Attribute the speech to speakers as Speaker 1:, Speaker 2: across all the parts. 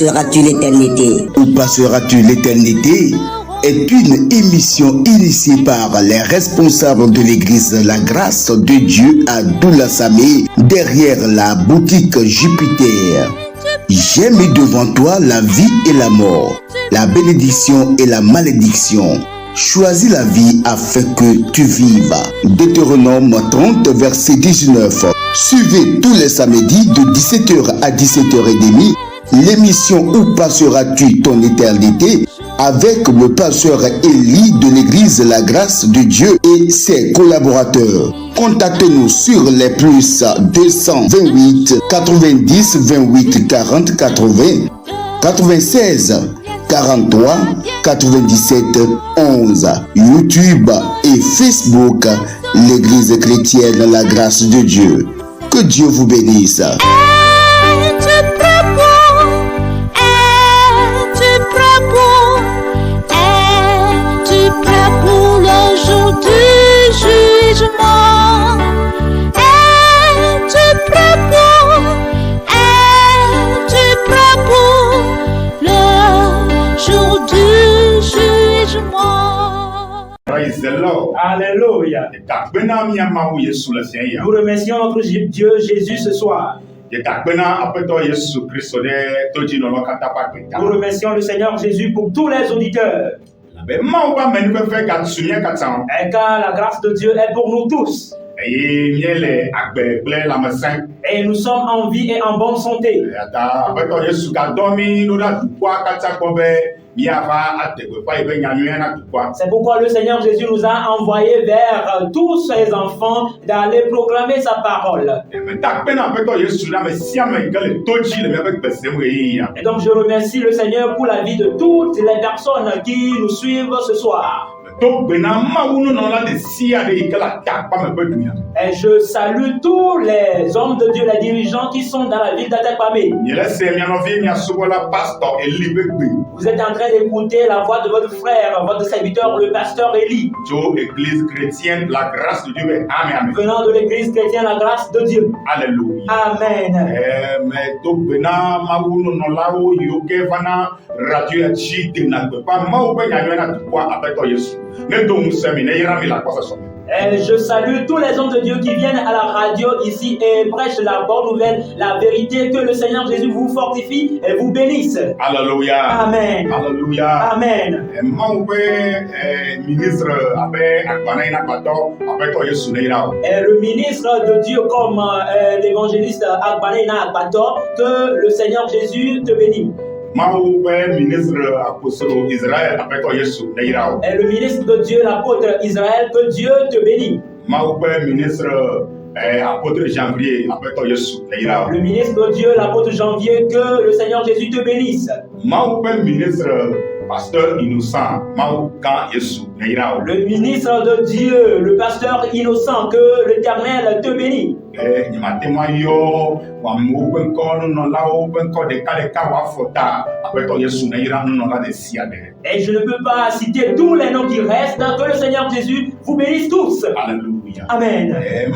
Speaker 1: passeras-tu l'éternité?
Speaker 2: Où passeras-tu l'éternité est une émission initiée par les responsables de l'église La Grâce de Dieu à Doula-Samé, derrière la boutique Jupiter. J'ai mis devant toi la vie et la mort, la bénédiction et la malédiction. Choisis la vie afin que tu vives. Deutéronome 30, verset 19. Suivez tous les samedis de 17h à 17h30 l'émission Où passeras-tu ton éternité avec le pasteur Élie de l'église La Grâce de Dieu et ses collaborateurs. Contactez-nous sur les plus 228 90 28 40 80 96 43 97 11. YouTube et Facebook, l'église chrétienne La Grâce de Dieu. Que Dieu vous bénisse.
Speaker 3: Praise the Lord.
Speaker 4: Alléluia. Nous remercions notre Dieu Jésus ce soir. Nous remercions le Seigneur Jésus pour tous les auditeurs. Et car la grâce de Dieu est pour nous tous. Et nous sommes en vie et en bonne santé. C'est pourquoi le Seigneur Jésus nous a envoyés vers tous ses enfants d'aller proclamer sa parole. Et donc je remercie le Seigneur pour la vie de toutes les personnes qui nous suivent ce soir. Et je salue tous les hommes de Dieu, les dirigeants qui sont dans la ville d'Atekpamé. Vous êtes en train d'écouter la voix de votre frère, votre serviteur, le pasteur Élie. Venant de l'église chrétienne, la grâce de Dieu.
Speaker 3: Alléluia.
Speaker 4: Amen. Et je salue tous les hommes de Dieu qui viennent à la radio ici et prêchent la bonne nouvelle, la vérité, que le Seigneur Jésus vous fortifie et vous bénisse.
Speaker 3: Alléluia.
Speaker 4: Amen.
Speaker 3: Alléluia.
Speaker 4: Amen.
Speaker 3: Et
Speaker 4: le ministre de Dieu comme l'évangéliste Agbaneina Agbator, que le Seigneur Jésus te bénisse.
Speaker 3: Et le
Speaker 4: ministre de Dieu, l'apôtre Israël, que Dieu te bénisse.
Speaker 3: Apôtre Janvier,
Speaker 4: le ministre de Dieu, l'apôtre Janvier, que le Seigneur Jésus te bénisse.
Speaker 3: Pasteur innocent,
Speaker 4: le ministre de Dieu, le pasteur innocent, que l'Éternel te bénisse. Et je ne peux pas citer tous les noms qui restent, que le Seigneur Jésus vous bénisse tous.
Speaker 3: Alléluia.
Speaker 4: Amen. Et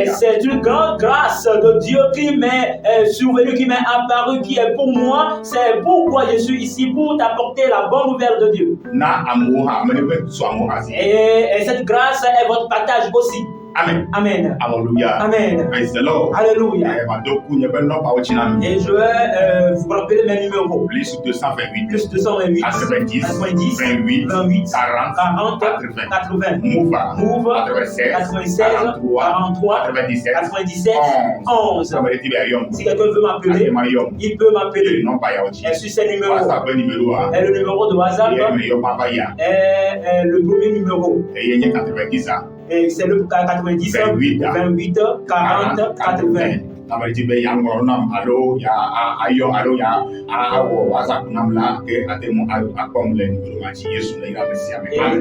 Speaker 4: c'est une grande grâce de Dieu qui m'est survenue, qui m'est apparue, qui est pour moi. C'est pourquoi je suis ici, pour t'apporter la bonne nouvelle de Dieu. Et cette grâce est votre partage aussi.
Speaker 3: Amen.
Speaker 4: Amen.
Speaker 3: Alléluia.
Speaker 4: Amen.
Speaker 3: Praise the Lord.
Speaker 4: Alléluia. Et je vais vous rappeler mes numéros.
Speaker 3: Plus 228.
Speaker 4: Plus 228.
Speaker 3: 90.
Speaker 4: 90.
Speaker 3: 28.
Speaker 4: 28.
Speaker 3: 40.
Speaker 4: 80.
Speaker 3: Move.
Speaker 4: 96. 43. 97. 11. Si quelqu'un veut m'appeler, il peut m'appeler. Et sur ces numéros. Et le numéro de WhatsApp est le premier numéro. Et c'est le 90 28 40 80.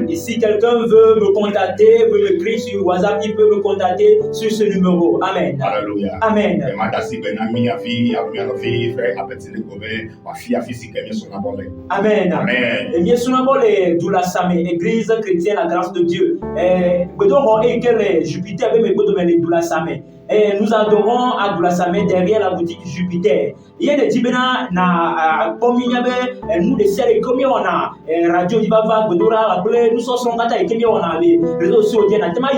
Speaker 4: Et si quelqu'un veut me contacter, veut m'écrire sur WhatsApp, il peut me contacter sur ce numéro. Amen.
Speaker 3: Alléluia.
Speaker 4: Amen. Amen.
Speaker 3: Amen.
Speaker 4: Et bien sûr, Doula Samé, Église chrétienne, la grâce de Dieu. Jupiter avait mes potes Doula Samé. Et nous adorons à Doula Samé derrière la boutique Jupiter. Il y a des tibéna na nous les serres comme on a radio Ibava Godora nous sommes kata et comme on a les réseaux sociaux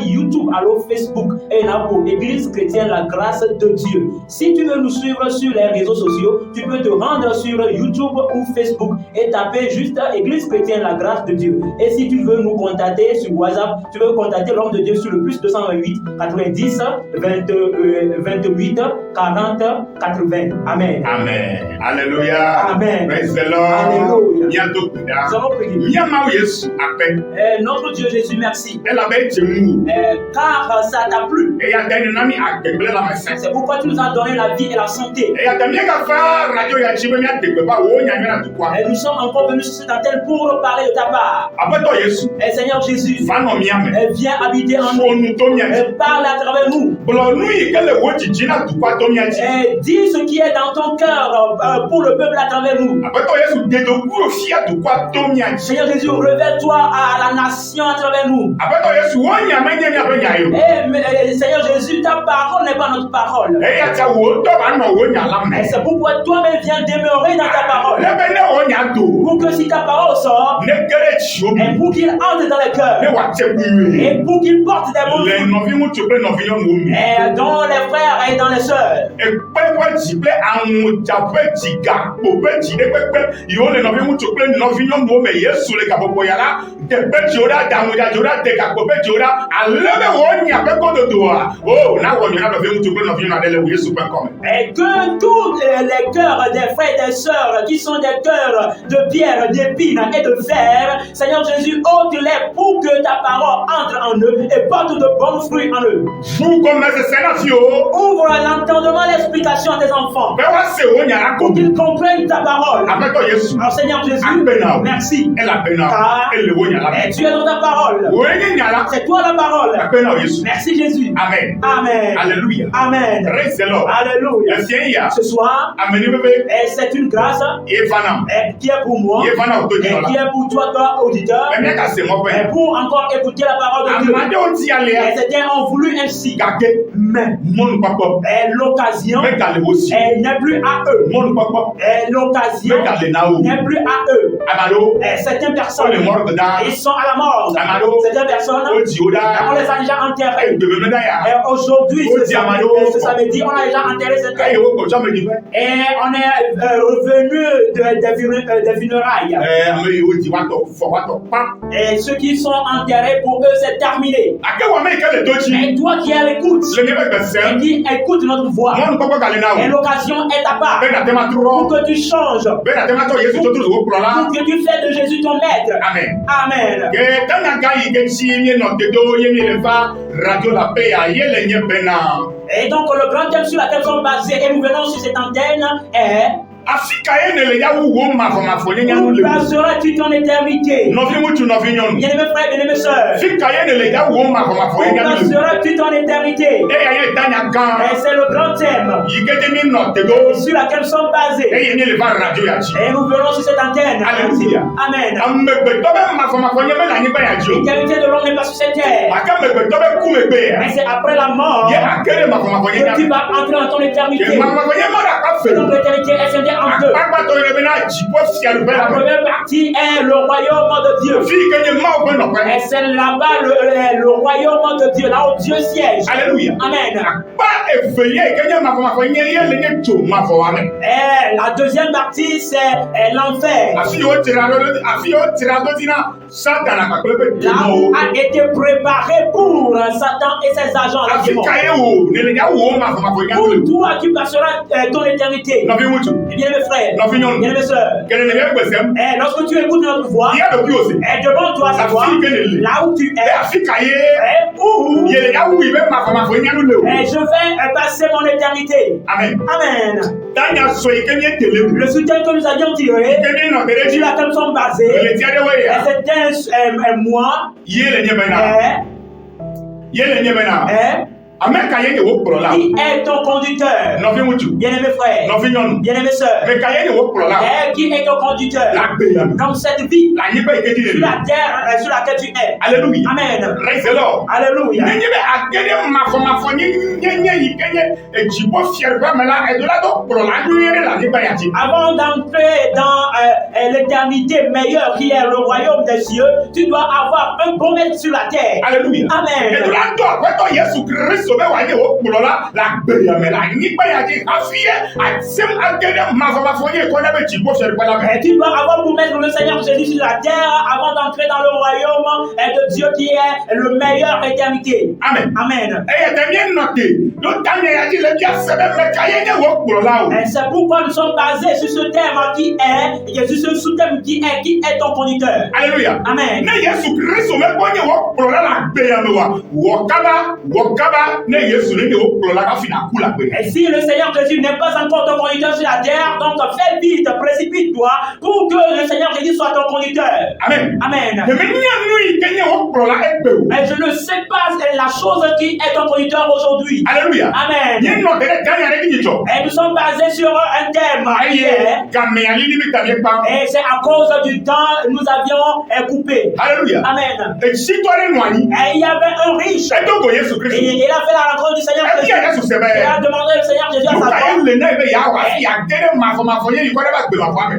Speaker 4: YouTube alors Facebook et la Église chrétienne la grâce de Dieu. Si tu veux nous suivre sur les réseaux sociaux, tu peux te rendre sur YouTube ou Facebook et taper juste Église chrétienne la grâce de Dieu. Et si tu veux nous contacter sur WhatsApp, tu peux contacter l'homme de Dieu sur le plus 228 90 28 40 80. Amen.
Speaker 3: Amen. Alléluia.
Speaker 4: Amen.
Speaker 3: Praise the Lord.
Speaker 4: Alléluia.
Speaker 3: Nous
Speaker 4: allons prier. Notre Dieu Jésus, merci. Car ça t'a plu. C'est pourquoi tu nous as donné la vie et la santé. Et nous sommes encore venus sur cette antenne pour parler de ta part. Et Seigneur Jésus, viens habiter en nous. Et parle à travers nous. Et dis ce qui est dans ton cœur pour le peuple à travers nous. Seigneur Jésus, révèle-toi à la nation à travers nous. Et Seigneur Jésus, ta parole n'est pas notre parole. Et c'est pourquoi toi-même viens demeurer dans ta parole. Pour que si ta parole sort, et pour qu'il entre dans les cœurs, et pour qu'il porte des bons fruits, et dans les frères et dans les sœurs. Et que tous les cœurs des frères et des sœurs qui sont des cœurs de pierre, d'épines et de fer, Seigneur Jésus, ôte-les pour que ta parole entre en eux et porte de bons fruits en eux. Ouvre l'entendement, l'explication à tes enfants pour qu'ils comprennent ta parole. Alors Seigneur Jésus, merci. Car tu es dans ta parole. C'est toi la parole. Merci Jésus.
Speaker 3: Amen.
Speaker 4: Amen.
Speaker 3: Alléluia.
Speaker 4: Amen. Alléluia. Ce soir, c'est une grâce qui est pour moi et qui est pour toi auditeur, et pour encore écouter la parole de Dieu. Et certains ont voulu ainsi. Mais l'occasion n'est plus à eux. Et l'occasion n'est plus à eux. Et certaines personnes, ils sont à la mort. Certaines personnes, on les a déjà enterrés. Et aujourd'hui, ce samedi, on a déjà enterré cette terre. Et on est revenu des funérailles. Et ceux qui sont enterrés, pour eux, c'est terminé. Et toi qui es à l'écoute, et qui écoute notre voix, et l'occasion est à part pour que tu changes, pour que tu fais de Jésus ton maître.
Speaker 3: Amen.
Speaker 4: Amen. Et donc le grand thème sur lequel nous sommes basés et nous venons sur cette antenne est: où passeras-tu ton éternité? Bien-aimés frères, bien-aimés sœurs, où passeras-tu ton éternité? Et c'est le grand thème sur lequel nous sommes basés. Et nous venons sur cette antenne.
Speaker 3: Alléluia.
Speaker 4: Amen. L'éternité de l'homme n'est pas sur cette terre. Mais c'est après la mort que tu vas entrer dans ton éternité. Et donc l'éternité est scindée en deux. La première partie est le royaume de Dieu. Et c'est là-bas le royaume de Dieu, là où Dieu siège.
Speaker 3: Alléluia.
Speaker 4: Amen. Et la deuxième partie, c'est l'enfer. Là où a été préparé pour Satan et ses agents. Pour toi qui passeras ton éternité. Eh bien, Bien-aimés frères, bien-aimées sœurs, lorsque tu écoutes notre voix, devant toi sa voix, là où tu es, je vais passer mon éternité. Amen. Amen. Le soutien que nous avions tiré, sur laquelle nous sommes basés, c'était un mois. Qui est ton conducteur? Bien-aimé frère, bien-aimé sœur, qui est ton conducteur dans cette vie, sur la terre sur laquelle tu es? Alléluia. Amen. Alléluia. Avant d'entrer dans l'éternité meilleure qui est le royaume des cieux, tu dois avoir un bon maître sur la terre. Alléluia. Amen. Et tu dois avoir pour mettre le Seigneur Jésus sur la terre avant d'entrer dans le royaume de Dieu qui est le meilleur éternité. Amen. Amen. Et c'est pourquoi nous sommes basés sur ce thème qui est, sur ce sous-thème qui est ton conducteur. Alléluia. Amen. Et si le Seigneur Jésus n'est pas encore ton conducteur sur la terre, donc fais vite, précipite-toi pour que le Seigneur Jésus soit ton conducteur. Amen. Amen. Et je ne sais pas la chose qui est ton conducteur aujourd'hui. Alléluia. Amen. Et nous sommes basés sur un thème. Et c'est à cause du temps nous avions coupé. Alléluia. Amen. Et il y avait un riche. Et il a fait la rencontre du Seigneur Jésus. Il a demandé au Seigneur Jésus à sa femme.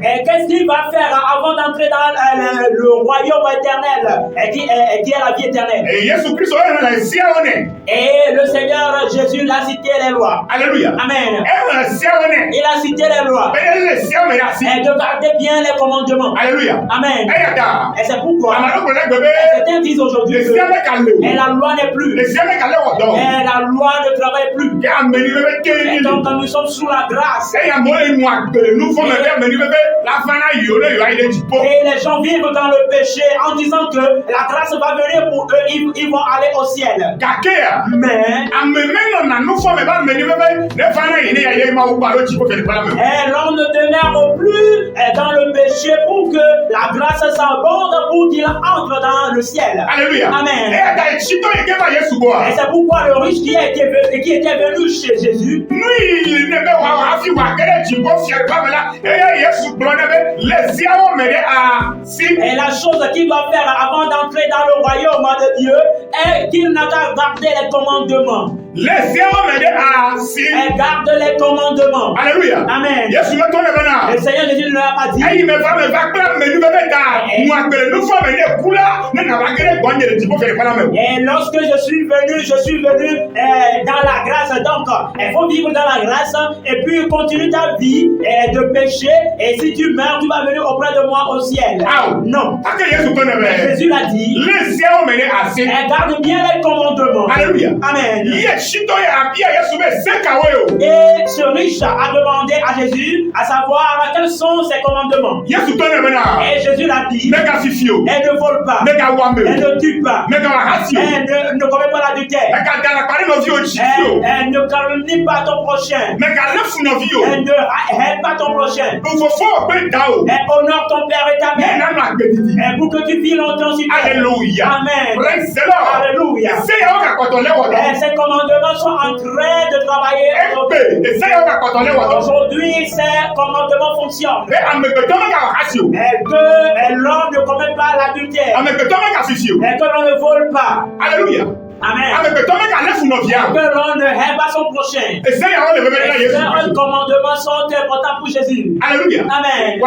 Speaker 4: Et qu'est-ce qu'il va faire avant d'entrer dans le royaume éternel qui est la vie éternelle? Et le Seigneur Jésus l'a cité les lois. Alléluia. Amen. Il a cité les lois. Et de garder bien les commandements. Alléluia. Amen. Et c'est pourquoi certains disent aujourd'hui que la loi n'est plus. Et la loi ne travaille plus. Et donc nous sommes sous la grâce. Et les gens vivent dans le péché en disant que la grâce va venir pour eux, ils vont aller au ciel. Mais l'homme ne demeure plus dans le péché pour que la grâce s'abonde pour qu'il entre dans le ciel. Alléluia. Amen. Et c'est pourquoi le riche qui était venu chez Jésus, et la chose qu'il doit faire avant d'entrer dans le royaume de Dieu est qu'il n'a qu'à garder les commandements. Et garde les commandements. Alléluia. Amen. Le Seigneur Jésus ne l'a pas dit. Et lorsque je suis venu dans la grâce. Donc, il faut vivre dans la grâce et puis continuer ta vie de péché. Et si tu meurs, tu vas venir auprès de moi au ciel. Non. Jésus l'a dit. Et garde bien les commandements. Alléluia. Amen. Et ce riche a demandé à Jésus à savoir quels sont ses commandements. Et Jésus l'a dit. Et ne vole pas. Et ne tue pas. Et ne commets pas l'adultère. Et ne calomnie pas ton prochain. Et ne haine pas ton prochain. Et honore ton père et ta mère. Et pour que tu vis longtemps sur terre. Alléluia. Amen. Alléluia. Et ces commandements sont en train de travailler aujourd'hui. Ces commandements fonctionnent. Et que l'homme ne commet pas l'adultère. Et que l'on ne vole pas. Alléluia. Amen. Que l'on ne haine pas son prochain. Et ces commandements sont importants pour Jésus. Alléluia. Amen. Et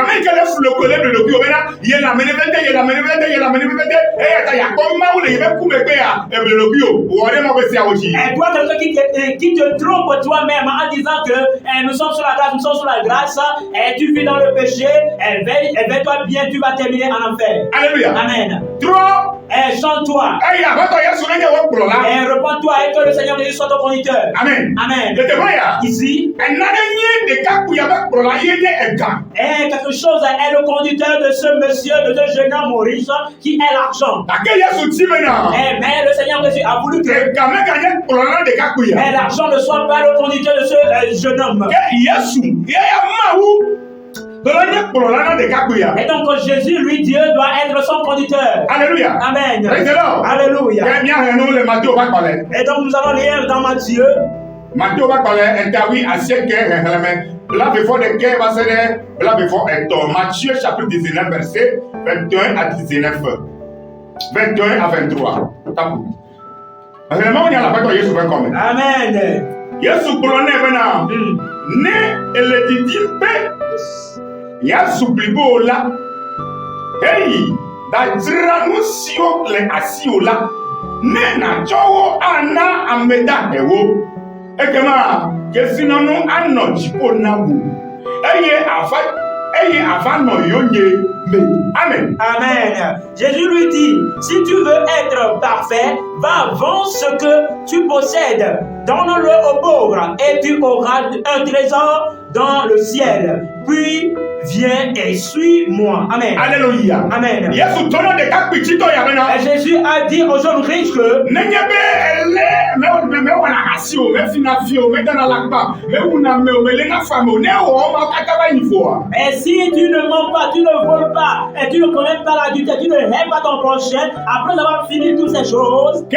Speaker 4: toi, quelqu'un qui te trompe toi-même en disant que nous sommes sur la grâce, nous sommes sur la grâce, et tu vis dans le péché, éveille-toi bien, tu vas terminer en enfer. Alléluia. Amen. Chante-toi. Et repends-toi et que le Seigneur Jésus soit ton conducteur.
Speaker 3: Amen.
Speaker 4: Amen. Ici, quelque chose est le conducteur de ce monsieur, de ce jeune homme riche qui est l'argent. Mais le Seigneur Jésus a voulu que l'argent ne soit pas le conducteur de ce jeune homme. Et donc Jésus, lui, Dieu, doit être son conducteur.
Speaker 3: Alléluia.
Speaker 4: Amen.
Speaker 3: Alléluia.
Speaker 4: Et donc nous allons lire dans Matthieu.
Speaker 3: Matthieu va parler interview à ce que là before the care va se là before Matthieu chapitre 19 verset 21 à 19 21 à 23. Vraiment on y a la parole Jésus va comme.
Speaker 4: Amen.
Speaker 3: Jésus colonne maintenant. Ne ele didimpe. Ya sublibo là. Hey, da dramusio le asiola. Ne na jowo ana ameda ewo. Ekema kesinonu anno jipo nabu. Eye ava no yonye me. Amen.
Speaker 4: Amen. Jésus lui dit, si tu veux être parfait, va vendre ce que tu possèdes, donne-le aux pauvres et tu auras un trésor dans le ciel. Puis viens et suis-moi. Amen.
Speaker 3: Alléluia.
Speaker 4: Amen.
Speaker 3: Et
Speaker 4: Jésus a dit aux jeunes riches que et si tu ne mens pas, tu ne voles pas, et tu ne connais pas l'adultère, tu ne hais pas ton prochain, après avoir fini toutes ces choses, et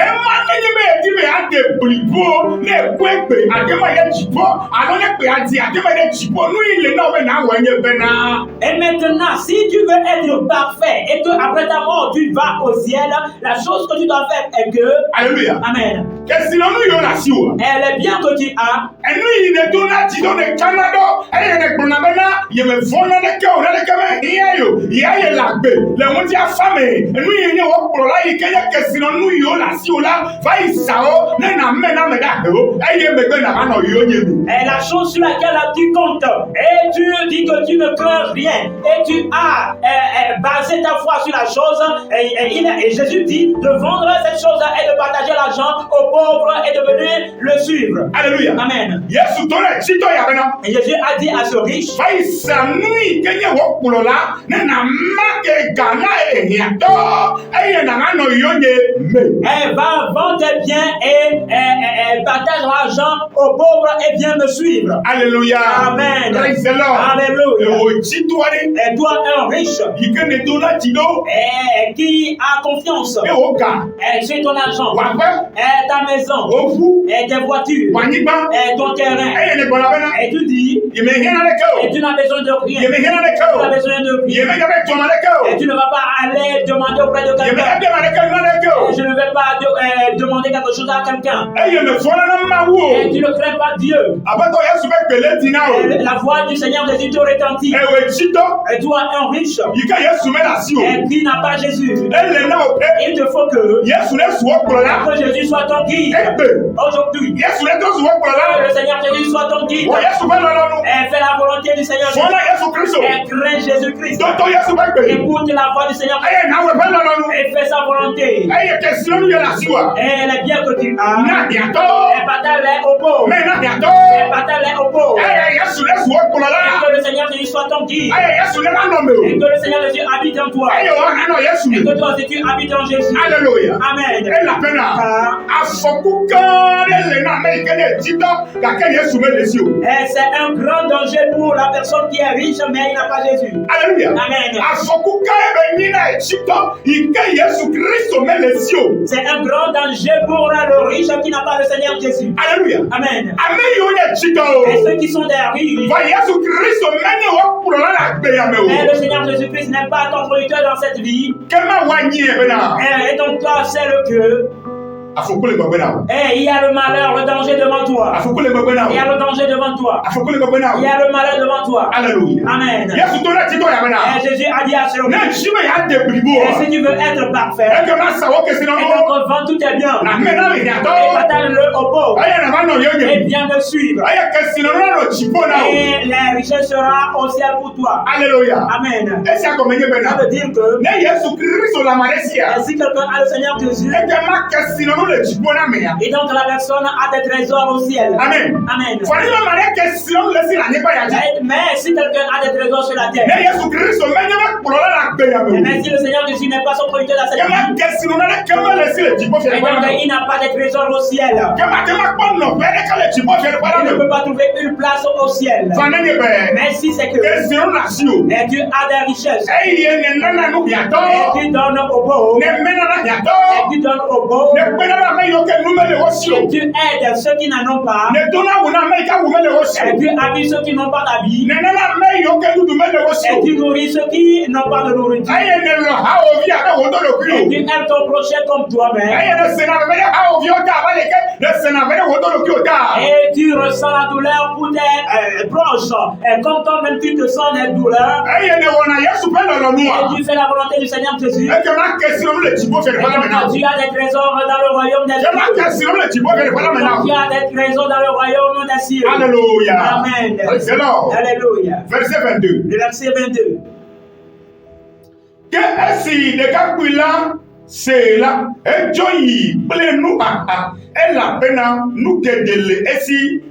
Speaker 4: maintenant, si tu veux être parfait et que après ta mort tu vas au ciel, la chose que tu dois faire est que,
Speaker 3: alléluia,
Speaker 4: amen, elle est bien que tu as, et la chose sur laquelle tu comptes, et tu dis que tu ne crains rien, et tu as basé ta foi sur la chose, et Jésus dit de vendre cette chose et de partager l'argent aux pauvres et de venir le suivre.
Speaker 3: Alléluia.
Speaker 4: Amen. Et Jésus a dit à ce riche, va vendre tes biens et partage l'argent aux pauvres et viens me suivre.
Speaker 3: Alléluia.
Speaker 4: Amen.
Speaker 3: Alléluia.
Speaker 4: Et toi, un riche qui a confiance sur ton argent, et ta maison, et tes voitures, et ton terrain, et tu dis, et tu n'as besoin de rien, tu n'as besoin de rien, et tu ne vas pas aller demander auprès de quelqu'un, et je ne vais pas demander quelque chose à quelqu'un, et tu ne crains pas Dieu, et la voix du Seigneur Jésus te retentit, et toi un riche, et qui n'a pas Jésus, il te faut que Jésus soit ton guide. Aujourd'hui, que le Seigneur Jésus soit ton guide, et fais la volonté du Seigneur Jésus, et crains Jésus-Christ, écoute la voix du Seigneur et fais sa volonté, et elle est bien que tu as, et partage-les aux pauvres, et partage-les aux pauvres, et que le Seigneur Jésus soit ton guide, et que le Seigneur Jésus habite en toi, et que toi aussi tu habites en Jésus.
Speaker 3: Alléluia.
Speaker 4: Amen. Et c'est un grand danger pour la personne qui est riche mais il n'a pas Jésus.
Speaker 3: Alléluia.
Speaker 4: Amen. C'est un grand danger pour le riche qui n'a pas le Seigneur Jésus.
Speaker 3: Alléluia.
Speaker 4: Amen. Et ceux qui sont des riches, mais le Seigneur Jésus-Christ n'est pas ton conducteur dans cette vie. Et donc toi, c'est le que Et il y a le malheur, le danger devant toi. Il y a le danger devant toi. Il y a le malheur devant toi.
Speaker 3: Alléluia.
Speaker 4: Amen. Et Jésus a dit à ce moment. Et si tu veux être parfait, et donc vends tout tes biens, et partage-le au pauvre, et viens me suivre. Et la richesse sera au ciel pour toi.
Speaker 3: Alléluia.
Speaker 4: Amen.
Speaker 3: Ça
Speaker 4: veut dire que si quelqu'un a le Seigneur Jésus, et donc la personne a des trésors au ciel.
Speaker 3: Amen.
Speaker 4: Amen. Mais si quelqu'un a des trésors sur la terre, mais si le Seigneur Jésus n'est pas son producteur dans cette vie, et donc il n'a pas de trésors au ciel, il ne peut pas trouver une place au ciel. Mais si c'est que et tu as des richesses, et tu donnes au pauvres, et tu donnes aux pauvres, et tu aides ceux qui n'en ont pas, et tu habilles ceux qui n'ont pas d'habits, et tu nourris ceux qui n'ont pas de nourriture, et tu aimes ton prochain comme toi-même, et tu ressens la douleur pour tes proches, et comme toi-même tu te sens des douleurs, et tu fais la volonté du Seigneur Jésus, et donc tu as des trésors dans le royaume des cieux. Tu as des trésors dans le royaume des cieux.
Speaker 3: Alléluia.
Speaker 4: Amen.
Speaker 3: Alléluia. Verset 22.
Speaker 4: Le verset 22.
Speaker 3: Que est-ce que là c'est là et joyi ple nous et la peine nous kedele esi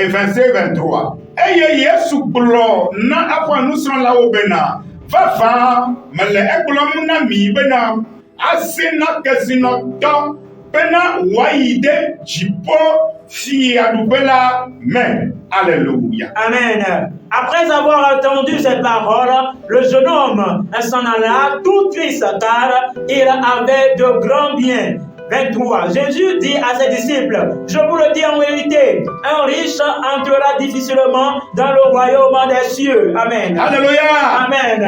Speaker 3: verset 23 et Yesu blo na apa nous sont là au bena va mele eklo na mi bena asina kesino to bena waide jipo si adubela men. Alléluia.
Speaker 4: Amen. Après avoir entendu ces paroles, le jeune homme s'en alla tout triste car il avait de grands biens. 23. Jésus dit à ses disciples, je vous le dis en vérité, un riche entrera difficilement dans le royaume des cieux. Amen.
Speaker 3: Alléluia.
Speaker 4: Amen.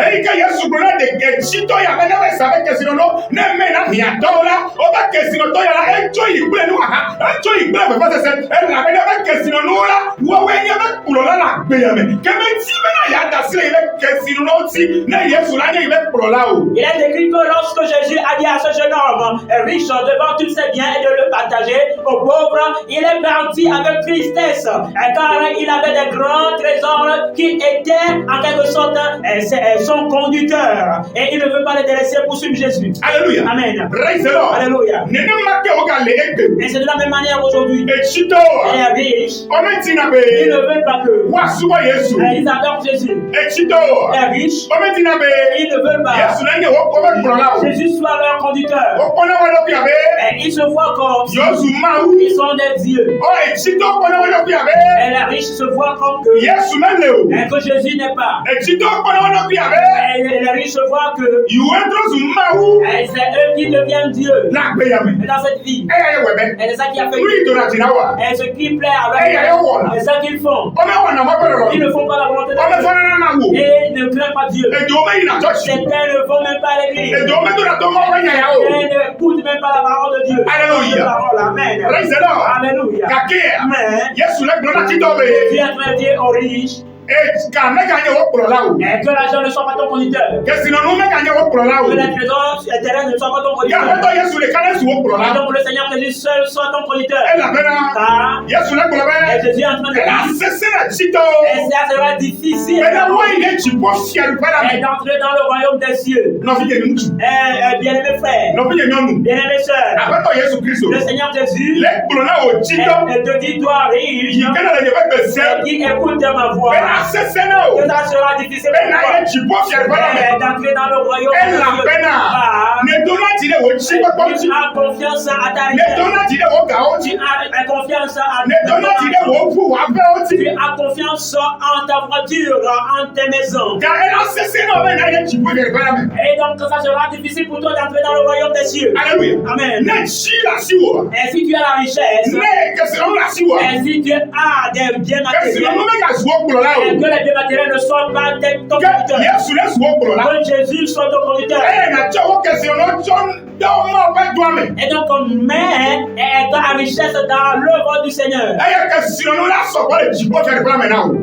Speaker 4: Il est écrit que lorsque Jésus a dit à ce jeune homme, riche devant tous ses biens et de le partager aux pauvres, il est parti avec tristesse, car il avait des grands trésors qui étaient en quelque sorte son conducteur, et il ne veut pas les délaisser pour suivre Jésus.
Speaker 3: Alléluia.
Speaker 4: Amen.
Speaker 3: Alléluia.
Speaker 4: Et c'est de la même manière aujourd'hui. Il est riche. Ils ne veulent pas que ils adorent Jésus. Il est riche. Ils ne veulent pas Jésus soit leur conducteur. Et ils se voient comme ils sont des dieux. Et les riches se voient comme que Jésus n'est pas. Et les riches se voient que c'est eux qui deviennent Dieu. Et dans cette vie, et c'est ça qui a fait. Et ce qui plaît avec eux, et ça qu'ils font. Ils ne font pas la volonté de Dieu. Et ils ne craignent pas Dieu. Certains ne vont même pas à l'église. Ils n'écoutent même pas la parole de Dieu.
Speaker 3: Alléluia.
Speaker 4: Amen.
Speaker 3: Alléluia.
Speaker 4: Amen.
Speaker 3: Jésus
Speaker 4: Tu es en train de dire aux riches et que l'argent ne soit pas ton conducteur. Que les trésors terrestres ne soient pas ton conducteur. Et donc le Seigneur Jésus seul soit ton conducteur. Car Jésus est en train de dire et ça sera difficile d'entrer dans le royaume des cieux. Bien-aimés frères, bien-aimés sœurs, le Seigneur Jésus te dit toi riche qui écoute ma voix, que ça sera difficile pour toi d'entrer dans le royaume des cieux. Tu as confiance à ta richesse. Tu as confiance à tu as confiance en ta voiture, en tes maisons. Et donc ça sera difficile pour toi d'entrer dans le royaume des cieux. Amen. Et si tu as la richesse, et si tu as des biens matériels, que les biens matériels ne soient pas ton conducteur. Que Jésus soit ton conducteur. Et donc on met ta richesse dans l'œuvre du Seigneur.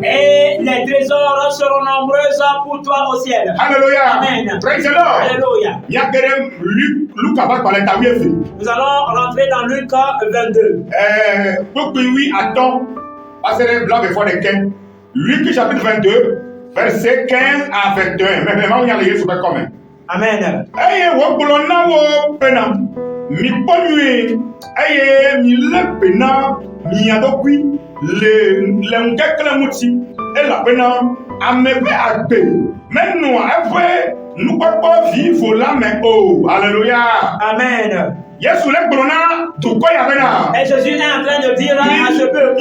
Speaker 4: Et les trésors seront nombreux pour toi au ciel.
Speaker 3: Alléluia.
Speaker 4: Amen.
Speaker 3: Praise the Lord.
Speaker 4: Alléluia. Nous allons rentrer dans Luc 22.
Speaker 3: Luc chapitre 22, verset 15 à 21. Mais vraiment, il y a les super communs.
Speaker 4: Amen.
Speaker 3: Alléluia.
Speaker 4: Amen.
Speaker 3: Et Jésus est
Speaker 4: en train de dire à ce peuple,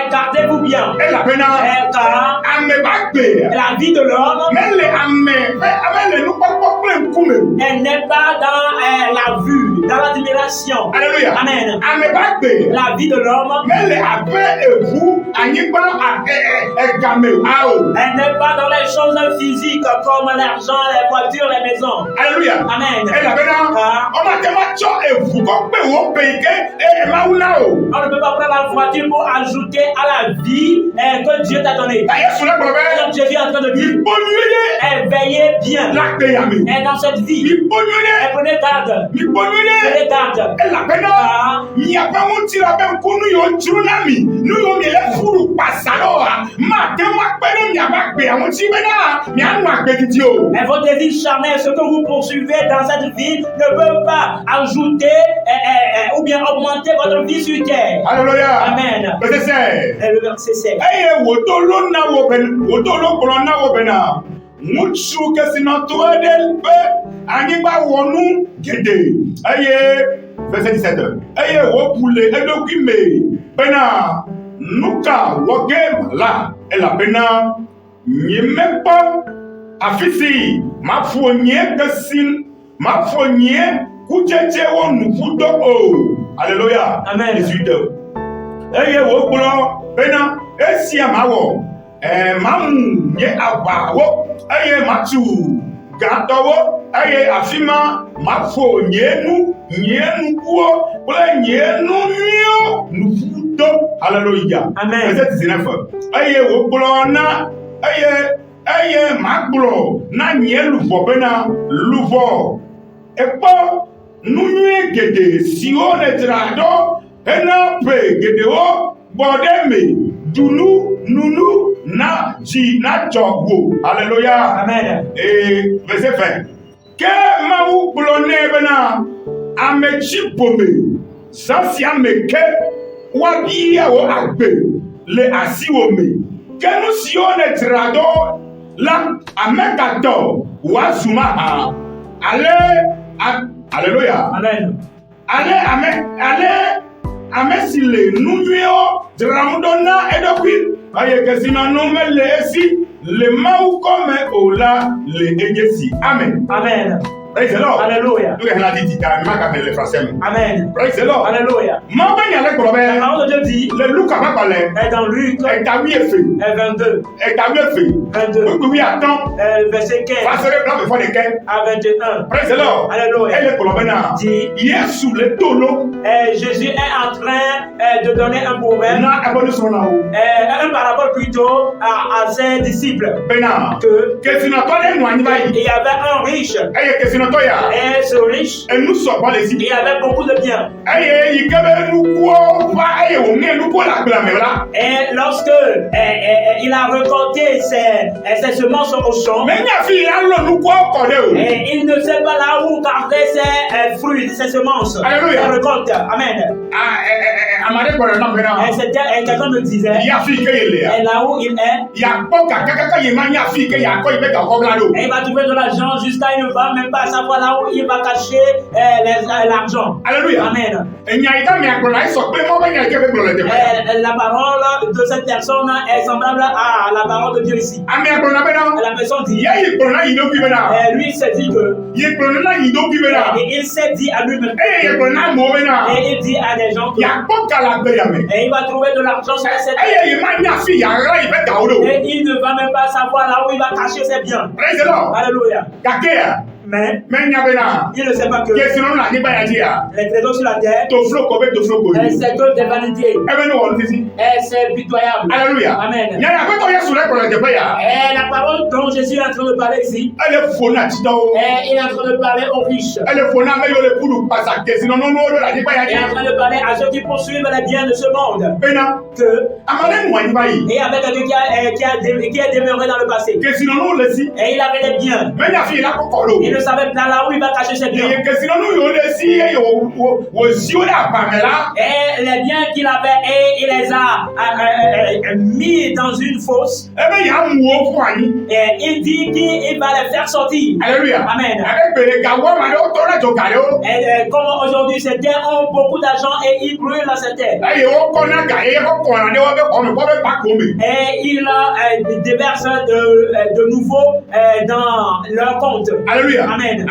Speaker 4: gardez-vous bien, car la vie de l'homme, elle n'est pas dans la vue, dans l'admiration.
Speaker 3: Alléluia.
Speaker 4: Amen. La vie de l'homme, elle n'est pas dans les choses physiques comme l'argent, les voitures, les maisons.
Speaker 3: Alléluia.
Speaker 4: Amen. On ne peut pas prendre la voiture pour ajouter à la vie que Dieu t'a donnée. Donc Jésus est en train de dire, veillez bien. Et dans cette vie, prenez garde. Prenez garde. Et vos désirs charnels, ce que vous poursuivez dans cette vie, ne peut pas ajouter ou bien augmenter votre vie sur terre.
Speaker 3: Alléluia.
Speaker 4: Amen.
Speaker 3: Le
Speaker 4: verset 7.
Speaker 3: Verset 17. Nuka woge la elapena nyemepa afisi mafonye kesin mafonye kujeje wo nufudo o. Alléluia.
Speaker 4: Amen.
Speaker 3: 18. Eye wo gbo bena esi amawo mamu nye abawo eye matu gatowo eye afima mafonye nu nyenu kuo bole nyenu nio nufudo. Alléluia.
Speaker 4: Amen.
Speaker 3: Verset 19. Eye wo gbo na eye magbo na nye luvo bena luvo epo nunye gede siwo netrado ena pe gede o bodeme dunu nunu na ji na jowo. Alléluia.
Speaker 4: Amen.
Speaker 3: Et verset 20. Que mawu blone bena amechi pome sansi ameke wabi o agbe le asiwo me kenu siwo netrado la amekato wasuma ha Alléluia.
Speaker 4: Amen.
Speaker 3: Amesile numio dramdona edokwi ayekesina numele esi le mau comme ola le enyesi. Amen.
Speaker 4: Amen.
Speaker 3: Praise the Lord.
Speaker 4: Alléluia.
Speaker 3: Tu es là dit le français.
Speaker 4: Amen.
Speaker 3: Praise the Lord.
Speaker 4: Alléluia.
Speaker 3: Ma banya le globe.
Speaker 4: La parole de Dieu dit,
Speaker 3: le Luc va parler.
Speaker 4: Et dans Luc,
Speaker 3: et ta vie est fait.
Speaker 4: 22.
Speaker 3: Et ta vie est fait.
Speaker 4: 22.
Speaker 3: Oui, attends.
Speaker 4: Verset 15.
Speaker 3: Passer blanc before the king.
Speaker 4: À 21.
Speaker 3: Praise the Lord.
Speaker 4: Alléluia.
Speaker 3: Et le globe na.
Speaker 4: Dit,
Speaker 3: hier sous le tolo.
Speaker 4: Jésus est en train de donner un proverbe.
Speaker 3: Na abonnement là haut.
Speaker 4: Un parabole plutôt à ses disciples.
Speaker 3: Bena. Que si notre
Speaker 4: il y avait un riche.
Speaker 3: Et que si notre ya.
Speaker 4: Et ce riche,
Speaker 3: et nous sommes pas les
Speaker 4: il avait beaucoup de biens.
Speaker 3: Et
Speaker 4: lorsque il a récolté ses semences au champ, et il ne sait pas là où garder ses fruits, ses semences.
Speaker 3: Alléluia.
Speaker 4: Il récolte. Amen. Et quelqu'un me disait, et là où il est, et il va trouver de l'argent jusqu'à il ne va même pas savoir là où il va cacher l'argent.
Speaker 3: Alléluia.
Speaker 4: Amen. La parole de cette personne est semblable à la parole de Dieu ici. La personne dit, lui il s'est dit que, et il s'est dit à lui-même, et il dit à les gens.
Speaker 3: Il y a pas qu'à la paix,
Speaker 4: et il va trouver de l'argent sur cette terre.
Speaker 3: Et
Speaker 4: il ne va même pas savoir là où il va cacher ses biens. Alléluia. Mais il ne sait pas que les trésors sur la terre, c'est que des vanités. Et c'est pitoyable.
Speaker 3: Alléluia.
Speaker 4: Amen. Et la parole dont Jésus est en train de parler ici, il est en train de parler aux riches. Il est en train de parler à ceux qui poursuivent les biens de ce monde. Et avec quelqu'un qui est demeuré dans le passé. Et il avait des biens. Il ne savait pas là où il va cacher ses biens. Et les biens qu'il avait, et il les a mis dans une fosse. Et il dit qu'il va les faire sortir.
Speaker 3: Alléluia.
Speaker 4: Amen. Et comme aujourd'hui, ces terres ont beaucoup d'argent et ils brûlent dans ces terres. Et il déverse de nouveau dans leur compte.
Speaker 3: Alléluia.
Speaker 4: Amen.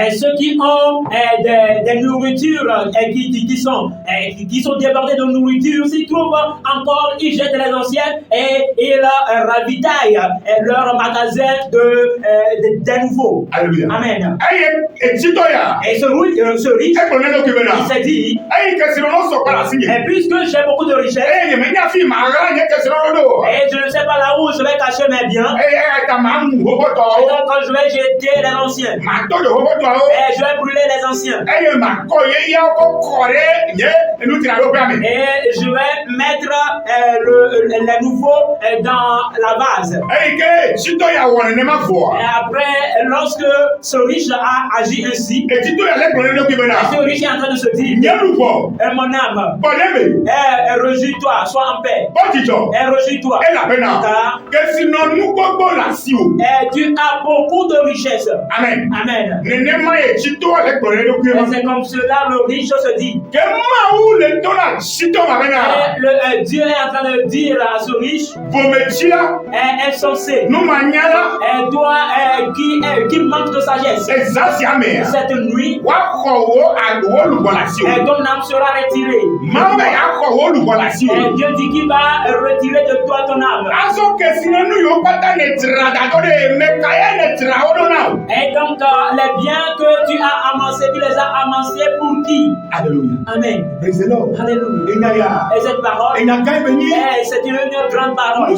Speaker 4: Et ceux qui ont des nourritures qui sont débordés de nourriture, s'ils trouvent encore, ils jettent les anciennes et ils ravitaillent leur magasin des nouveaux.
Speaker 3: Alléluia.
Speaker 4: Amen. Et ce riche, il s'est dit, et puisque j'ai beaucoup de richesses, et je ne sais pas là où je vais cacher mes biens, et donc je vais jeter les anciens, et je vais brûler les anciens, et je vais mettre les nouveaux dans la vase. Et après, lorsque ce riche a agi ainsi, et ce riche est en train de se dire, mon âme, réjouis-toi, sois en paix, et réjouis-toi, car tu as beaucoup de richesses.
Speaker 3: Amen.
Speaker 4: Amen. Et c'est comme cela le riche se dit. Et Dieu est en train de dire à ce riche, est insensé, et toi qui manque de sagesse, cette nuit, et ton âme sera retirée. Et Dieu dit qu'il va retirer de toi ton âme. Et donc les biens que tu as amassés, tu les as amassés pour qui?
Speaker 3: Alléluia.
Speaker 4: Amen.
Speaker 3: Alléluia.
Speaker 4: Et cette parole, c'est une grande parole.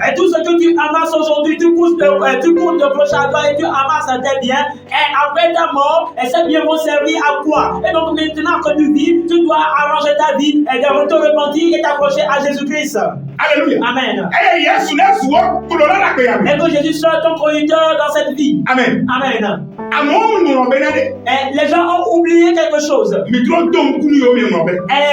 Speaker 4: Et tout ce que tu amasses aujourd'hui, tu cours de proche à toi et tu amasses tes biens. Et après ta mort, et ces biens vont servir à quoi? Et donc maintenant que tu vis, tu dois arranger ta vie et de te repentir et t'accrocher à Jésus-Christ.
Speaker 3: Alléluia.
Speaker 4: Amen. Et que Jésus soit ton conducteur dans cette vie.
Speaker 3: Amen.
Speaker 4: Amen. Et les gens ont oublié quelque chose. Et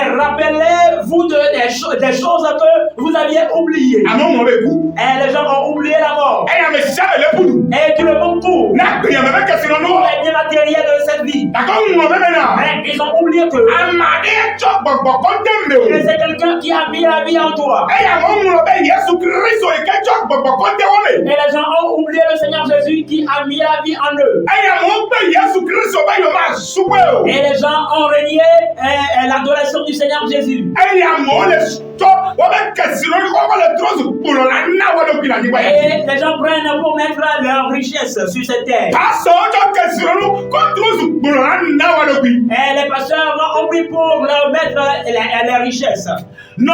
Speaker 4: rappelez-vous des choses que vous aviez oubliées. Et les gens ont oublié la mort. Et tout le monde court. Pour les biens matériels de cette vie. Mais ils ont oublié que c'est quelqu'un qui a mis la vie en toi. Et les gens ont oublié le Seigneur Jésus qui a mis la vie en eux. Et les gens ont renié l'adoration du Seigneur Jésus. Et les gens prennent pour mettre leur richesse sur cette terre. Et les pasteurs ont pris pour leur mettre mettre les richesses.
Speaker 3: Les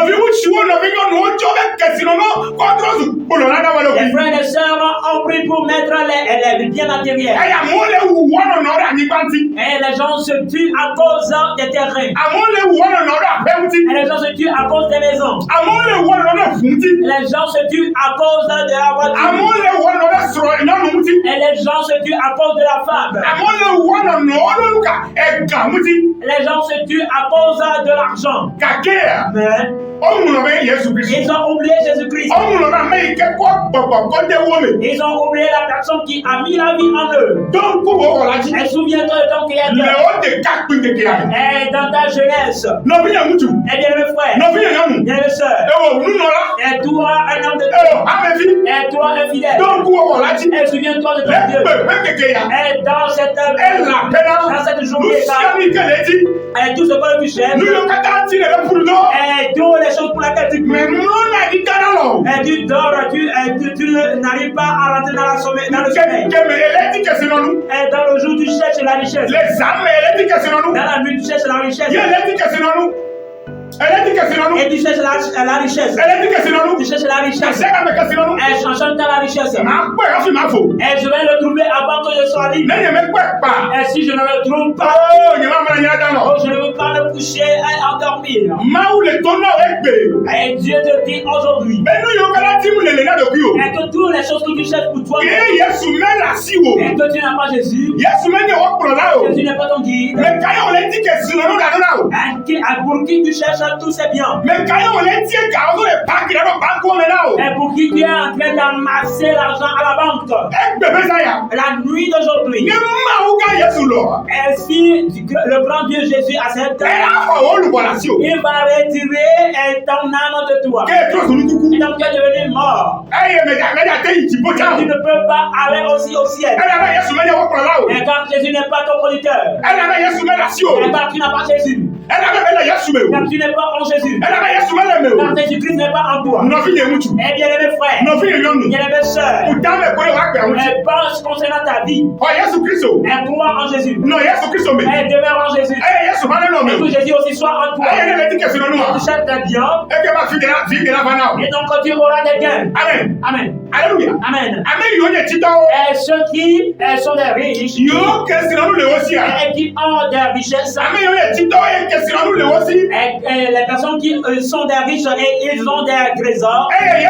Speaker 4: frères et sœurs ont pris pour mettre les biens matériels. Et les gens se tuent à cause des terrains. Et les gens se tuent à cause des maisons. Les gens se tuent à cause de la voiture. Et les gens se tuent à cause de la femme. Les gens se tuent à cause de l'argent. Mais ils ont oublié Jésus-Christ. Ils ont oublié la personne qui a mis la vie en eux. Et souviens-toi de ton Créateur. Et dans ta jeunesse. Et bien mes frères. Bien mes sœurs. Et toi un homme de Dieu. Et toi un fidèle. Et souviens-toi de ton Dieu. Et dans cette journée, et tout ce que tu cherches. Et toutes les choses pour lesquelles tu pries. Et tu dors, tu n'arrives pas à rentrer dans le sommeil. Et dans le jour, tu cherches la richesse. Dans la nuit, tu cherches la richesse. Et tu cherches la richesse. Tu cherches la richesse. Et changeant la richesse. Et je vais le trouver avant que je sois libre. Et si je ne le trouve pas, je ne veux pas me coucher et endormir. Et Dieu te dit aujourd'hui. Et que toutes les choses que tu cherches pour toi. Et que tu n'as pas Jésus. Jésus n'est pas ton guide. Et pour qui tu cherches tous ces biens. Et pour qui tu es en train d'amasser l'argent à la banque. La nuit d'aujourd'hui. Et si le grand Dieu Jésus accepte, il va retirer ton âme de toi. Et donc tu es devenu mort. Tu ne peux pas aller aussi au ciel. Et quand Jésus n'est pas ton producteur. Et quand tu n'as pas Jésus. Quand tu n'es pas en Jésus. Quand Jésus-Christ n'est pas en toi. Eh bien, mes frères. Bien, mes sœurs. Et pense concernant ta vie. Et crois en Jésus. Et demeure en Jésus. Et que Jésus aussi soit en toi. Et tu cherches des biens. Et donc tu auras des gains. Amen. Alléluia. Amen. Et ceux qui sont des riches. Et qui ont des richesses. Et les personnes qui sont des riches et ils ont des trésors. Et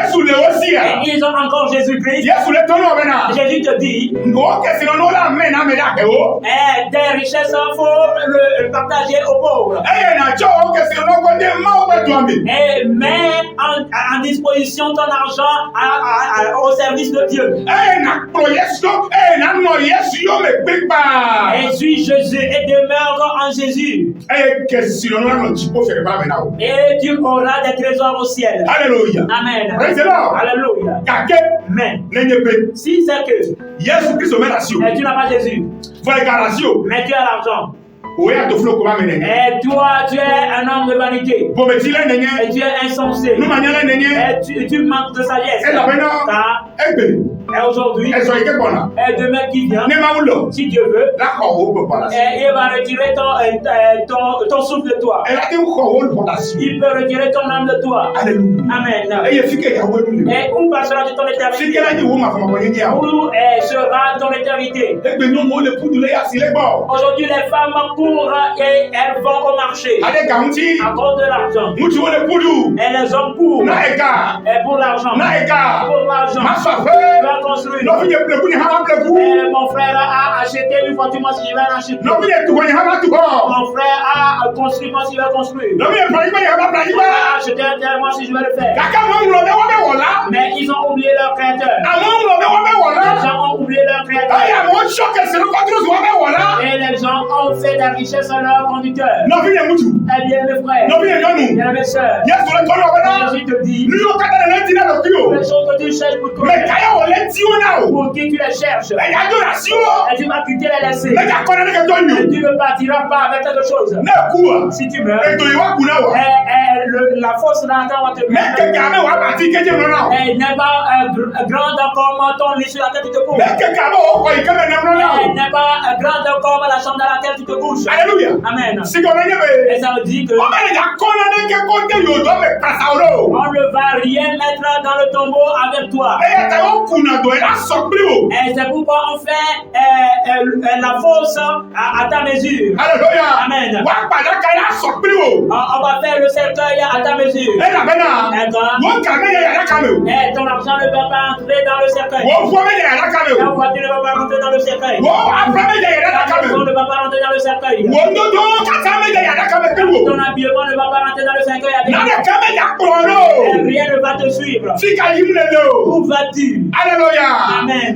Speaker 4: ils ont encore Jésus-Christ. Jésus te dit. Et des richesses, il faut le partager aux pauvres. Et mets en disposition ton argent au service de Dieu. Et suis Jésus et demeure en Jésus. Et tu auras des trésors au ciel. Alléluia. Amen. Alléluia. Mais si c'est que et tu n'as pas Jésus, mais tu as l'argent. Et toi, tu es un homme de vanité. Et tu es insensé. Et tu manques de sagesse. Et aujourd'hui, et demain qui vient, si Dieu veut, et il va retirer ton souffle de toi. Il peut retirer ton âme de toi. Amen. Et où passera ton éternité? Où sera ton éternité? Aujourd'hui, les femmes courent et elles vont au marché à cause de l'argent. Et les hommes courent et pour l'argent. Pour l'argent. Construire. Et mon frère a acheté une voiture, moi si je vais en acheter. Mon frère a construit, moi si je vais construire. Il a acheté un terrain, moi si je vais le faire. Mais ils ont oublié leur créateur. Les gens ont oublié leur créateur. Et les gens ont fait la richesse à leur conducteur. Eh bien mes frères, bien mes soeurs, Jésus te dit, les choses que tu cherches pour toi, pour qui tu les cherches, et tu vas quitter les laisser. Et tu ne partiras pas avec quelque chose. Si tu meurs, la force dans la terre va te mettre. Elle n'est pas grande comme ton lit sur la tête qui te couvre. Elle n'est pas grande comme la chambre dans laquelle laquelle tu te couches.
Speaker 3: Alléluia.
Speaker 4: Amen.
Speaker 3: Si on
Speaker 4: Et ça veut dire que on ne va rien mettre dans le tombeau avec toi. Et c'est pourquoi on fait la fosse à ta mesure.
Speaker 3: Alléluia.
Speaker 4: Amen. On va faire le cercueil à ta mesure. Et ton argent ne va pas entrer dans le cercueil. Ta voiture ne va pas rentrer dans le cercueil. Ta maison ne va pas rentrer dans le cercueil. Ton habillement ne va pas rentrer dans le cercueil avec toi. Rien ne va te suivre. Où vas-tu?
Speaker 3: Alléluia.
Speaker 4: Amen.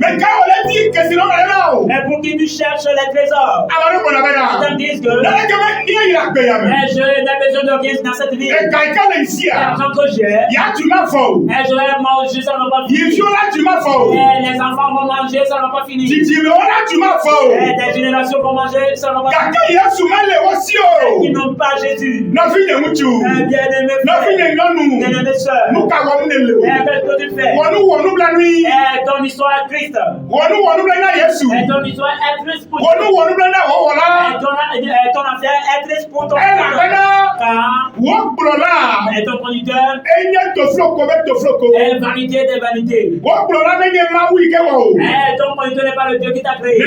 Speaker 4: Mais pour qui tu cherches les trésors, ils te disent que j'ai besoin de rien dans cette vie. L'argent que j'ai, et je vais manger, ça ne va pas finir. Et les enfants vont manger, ça ne va pas finir. Et des générations vont manger, ça ne va pas finir. Ils n'ont pas Jésus. Bien-aimé frère, bien-aimé soeur, et qu'est-ce que tu fais? Et ton histoire est triste. Et ton histoire est triste pour toi. Et ton affaire est triste pour ton conducteur. Et ton conducteur est vanité des vanités. Et ton conducteur n'est pas le Dieu qui t'a créé.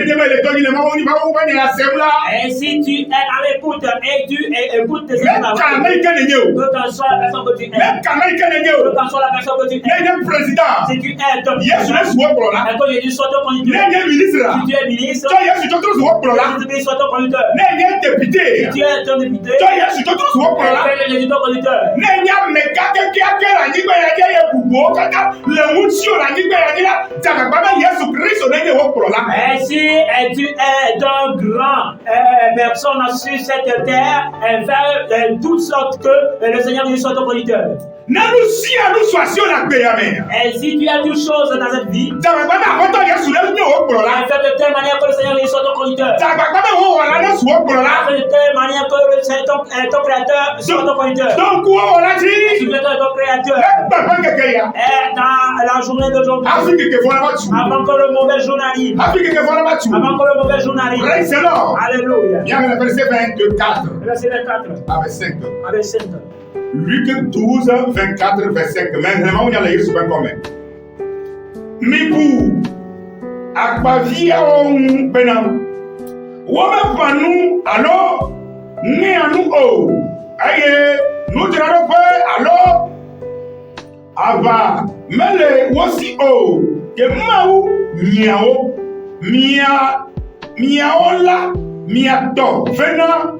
Speaker 4: Et si tu es à l'écoute et tu écoutes tes paroles, que t'en sois la personne que tu es, que t'en sois la personne que tu es, si tu es ton Jésus soit ton conducteur, si tu es ministre, Jésus soit ton conducteur, si tu es ton député, Jésus ton conducteur. Et si tu es d'un grand personne sur cette terre, faire toutes sortes que le Seigneur Jésus soit ton conducteur. Et si tu as toutes choses dans cette vie, fais de telle manière que le Seigneur Jésus soit ton conducteur. Fais de telle manière que ton créateur soit ton conducteur. Si tu es ton créateur, et dans la journée d'aujourd'hui, avant que le mauvais jour n'arrive, alléluia.
Speaker 3: Bien le verset 24.
Speaker 4: Verset 24. Avec 5.
Speaker 3: Luc 12, 24, verset 5. Mais vraiment, on y a les super communs. Mibu, Akbavia on benam. Wama panu, alors, ni anu o. Aye, nous tirons peu, alors, ava, mele, wasi o. Que maou, miao, miaola, miato, vena,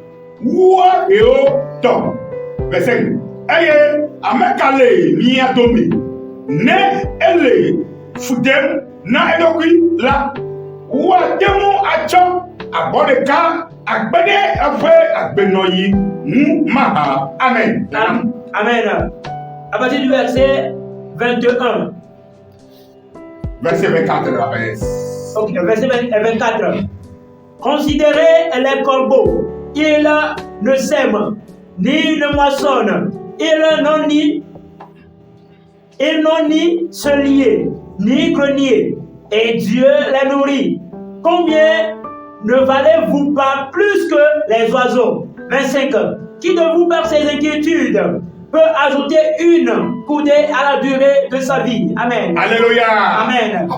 Speaker 3: wa eo, to. Verset 5. Aye, amekale, miatomi. Ne, ele, fudem, na edokwi, la. Wa temu achon, abodeka, agbede, afe, agbenoyi, maha. Amen.
Speaker 4: Amen. À partir du verset 21.
Speaker 3: Verset 24.
Speaker 4: Ok, verset 24. Considérez les corbeaux. Ils ne sèment, ni ne moissonnent. Ils n'ont ni cellier, ni grenier. Et Dieu les nourrit. Combien ne valez-vous pas plus que les oiseaux? 25. Qui de vous, par ses inquiétudes, peut ajouter une coudée à la durée de sa vie? Amen.
Speaker 3: Alléluia.
Speaker 4: Amen. Le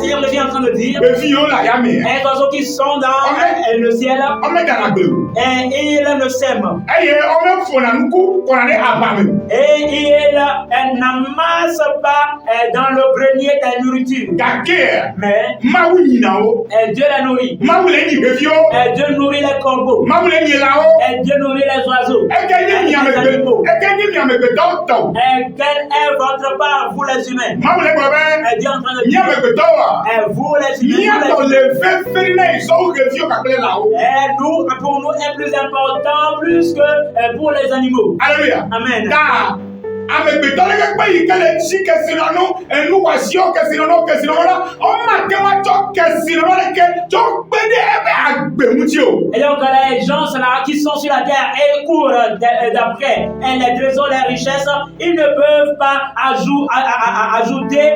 Speaker 4: Seigneur Jésus est en train de dire, les oiseaux qui sont dans le ciel, et ils ne sèment. Et ils n'amassent pas dans le grenier de la nourriture. Mais Dieu les nourrit. Et Dieu nourrit les corbeaux. Et Dieu nourrit les oiseaux. Et quelle est votre part, vous les humains? Et Dieu est en train de dire, vous les humains, et nous, pour nous, est plus important, plus que pour les animaux.
Speaker 3: Alléluia.
Speaker 4: Amen. Et donc, les gens là, qui sont sur la terre et courent d'après les trésors, les richesses, ils ne peuvent pas ajouter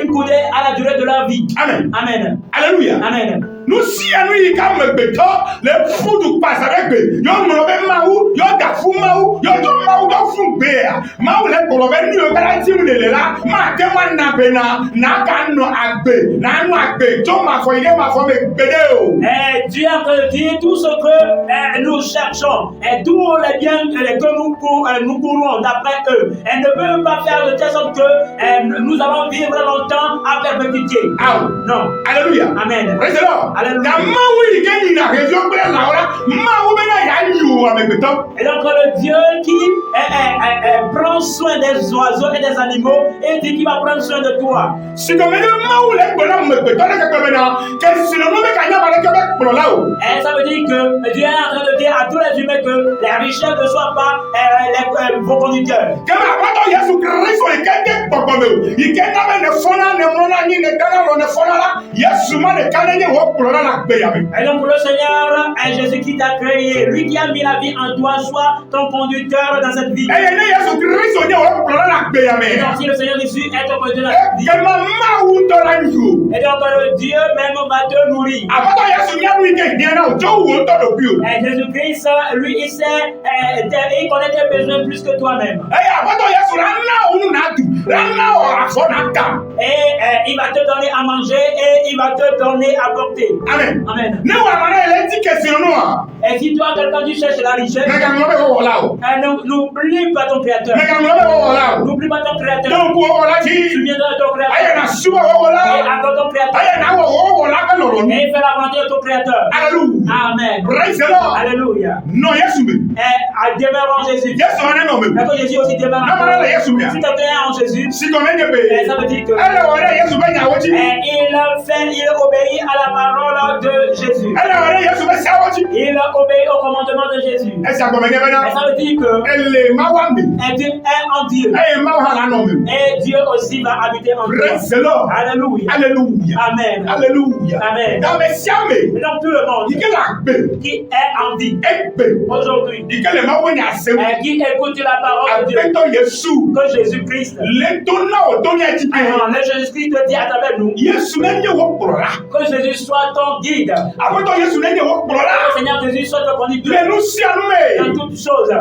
Speaker 4: une coudée à la durée de leur vie.
Speaker 3: Amen.
Speaker 4: Amen.
Speaker 3: Alléluia.
Speaker 4: Amen.
Speaker 3: Nous si à nous y comme béton, les fous du passe avec eux. Yo m'obé maou, yo da fou maou, yo do maou do fou béa. Maou les colobé nous garanti nous les là. Ma témoin na bena, na kano agbe, na no agbe. To ma foi me bédéo.
Speaker 4: Dieu a dit tout ce que nous cherchons et tous les biens que nous courons d'après eux. Elles ne peuvent pas faire de telle sorte que nous allons vivre longtemps à perpétuité. Non.
Speaker 3: Alléluia.
Speaker 4: Amen.
Speaker 3: Praise the Lord.
Speaker 4: Alléluia. Et donc le Dieu qui prend soin des oiseaux et des animaux et dit qu'il va prendre soin de toi.
Speaker 3: Et
Speaker 4: ça veut dire que Dieu est en train de dire à tous les humains que les richesses ne soient pas vos conducteurs. Et donc le Seigneur Jésus-Christ t'a créé, lui qui a mis la vie en toi, soit ton conducteur dans cette vie. Et donc si le Seigneur Jésus est ton conducteur dans cette vie, et donc le Dieu même va te nourrir. Et Jésus-Christ, lui, il sait, il connaît tes besoins plus que toi-même. Et il va te donner à manger et il va te donner à porter.
Speaker 3: Amen.
Speaker 4: Amen.
Speaker 3: Et
Speaker 4: si toi, quelqu'un, tu cherches la richesse, n'oublie pas ton Créateur. N'oublie pas ton Créateur. Tu viendras de ton Créateur. Et attends ton Créateur. Et fais la volonté de ton Créateur. Amen. Alléluia.
Speaker 3: Non,
Speaker 4: Et demeure en Jésus. D'accord, Jésus aussi demeure en Jésus. Si quelqu'un est en Jésus, ça veut dire que il obéit à la parole de Jésus. Il obéit au commandement de Jésus. Et ça veut dire que Dieu est en Dieu. Et Dieu aussi va habiter en toi. Alléluia.
Speaker 3: Alléluia.
Speaker 4: Amen.
Speaker 3: Alléluia.
Speaker 4: Amen. Et donc tout le monde qui est en vie aujourd'hui, qui écoute la parole de Dieu, que Jésus-Christ, le Jésus-Christ te dit à travers nous, que Jésus soit ton guide, que le Seigneur Jésus soit ton conducteur dans toutes choses.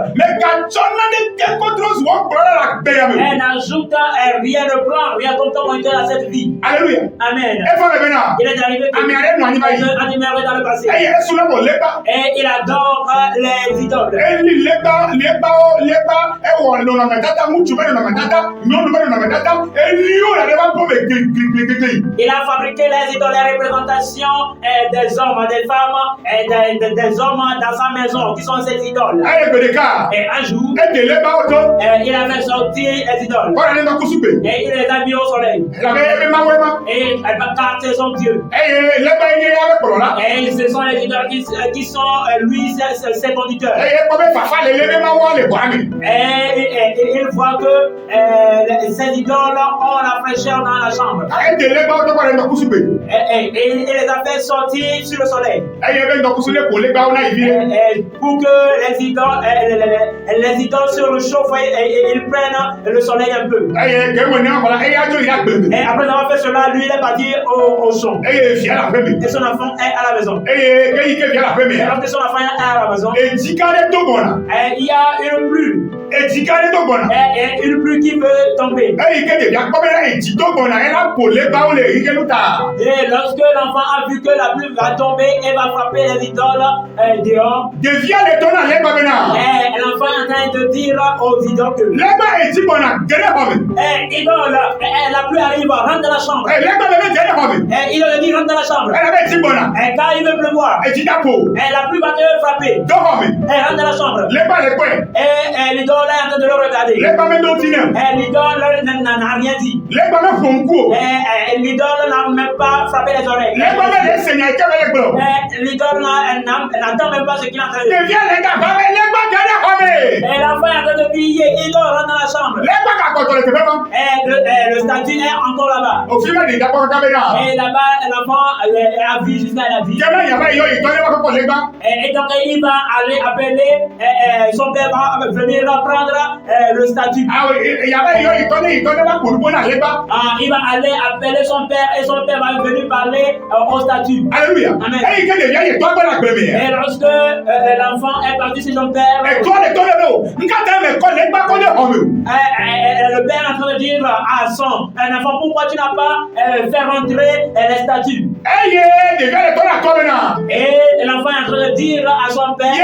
Speaker 4: Et n'ajoute rien, ne prend rien comme ton conducteur à cette vie.
Speaker 3: Alléluia.
Speaker 4: Amen. Il est arrivé que animé dans le passé. Et il adore les idoles. Il a fabriqué les idoles, les représentations des hommes, des femmes, des hommes dans sa maison qui sont ses idoles. Et un jour, il a fait sortir les idoles. Et il les a mis au soleil. Et car c'est son Dieu. Et ce sont les idoles qui sont lui, ses conducteurs. Et il voit que ces idoles ont la fraîcheur dans la chambre. Et il les a fait sortir sur le soleil. Pour que les idoles se réchauffent et ils prennent le soleil un peu. Et après avoir fait cela, lui il est parti au champ. Et son enfant est à la maison. Et lorsque son enfant est à la maison, il y a une pluie. Et une pluie qui veut tomber. Et lorsque l'enfant a vu que la pluie va tomber et va frapper les idoles dehors, et l'enfant est en train de dire aux idoles que idole, la pluie arrive, rentre dans la chambre. Et il lui dit rentre dans la chambre. Et quand il veut pleuvoir, et la pluie va te frapper. Et rentre dans la chambre. Et l'idole est en train de le regarder. Et l'idole n'a rien dit. Et l'idole n'a même pas frappé les oreilles. Et l'idole n'entend même pas ce qu'il est en train de dire. Et l'enfant est en train de crier, idole, rentre dans la chambre. Et le statut est encore là-bas. Et là-bas, l'enfant a vu jusqu'à la vie. Et donc il va aller appeler, son père va venir reprendre le statut. Il va aller appeler son père et son père va venir parler au statut.
Speaker 3: Alléluia.
Speaker 4: Amen. Et lorsque l'enfant est parti chez son père, le père est en train de dire à son enfant, pourquoi tu n'as pas fait rentrer les statuts? Et l'enfant est en train de dire à son père,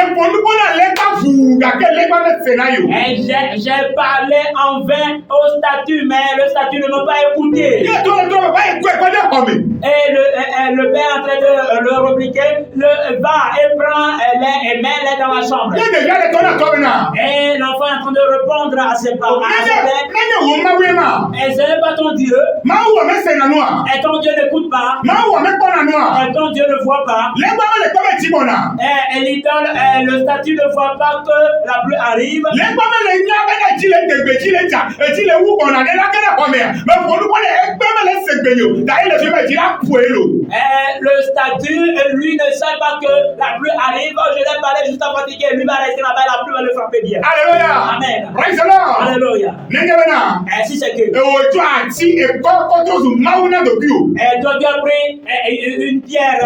Speaker 4: j'ai parlé en vain au statut, mais le statut ne m'a pas écouté. Et le père est en train de le répliquer, va et prend et met-les dans la chambre. Et l'enfant est en train de répondre à ses parents. Et ce n'est pas ton Dieu. Et ton Dieu n'écoute pas. Et ton Dieu ne voit pas. Et l'idole, le statut ne voit pas que la pluie arrive. Le statut, lui ne sait pas que la pluie arrive. Je l'ai parlé juste avant de dire, lui va rester là-bas, la pluie va le frapper bien.
Speaker 3: Alléluia.
Speaker 4: Amen.
Speaker 3: Praise the Lord.
Speaker 4: Alléluia. Si c'est que et toi tu as pris une pierre,